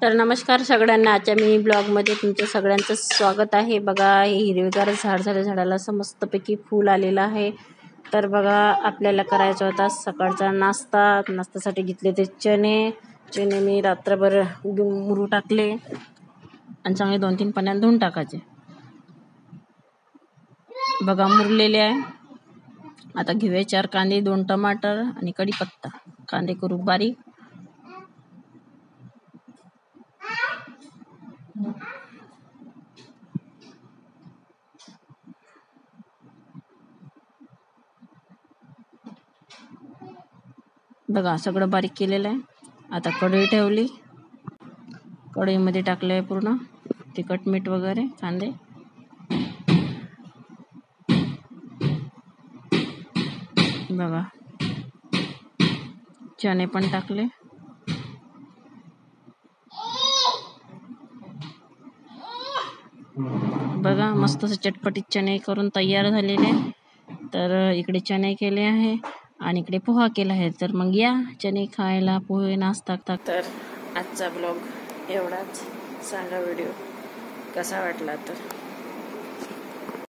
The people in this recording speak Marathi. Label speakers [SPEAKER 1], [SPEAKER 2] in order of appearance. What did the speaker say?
[SPEAKER 1] तर नमस्कार सगळ्यांना, आजच्या मी ब्लॉगमध्ये तुमचं सगळ्यांचं स्वागत आहे। बघा, हे हिरवेगार झाड झालं, झाडाला असं मस्तपैकी फूल आलेलं आहे। तर बघा, आपल्याला करायचा होता सकाळचा नाश्त्यासाठी घेतले ते चणे मी रात्रभर मुरू टाकले आणि चांगले 2-3 पाण्यात धुवून टाकायचे। बघा, मुरलेले आहे। आता घेऊया 4 कांदे, 2 टमाटर आणि कढीपत्ता। कांदे करू बारीक। बघा, सगळं बारीक केलेलं आहे। आता कढई ठेवली, कढईमध्ये टाकले पूर्ण तिखट मीठ वगैरे, कांदे। बघा, चणे पण टाकले। बघा, मस्त असे चटपटीत चणे करून तयार झालेले। तर इकडे चणे केले आहे आणि इकडे पोहा केला आहे। तर मग या चणे खायला, पोहे नाश्ता। तर आजचा ब्लॉग एवढाच। सांगा व्हिडिओ कसा वाटला तर।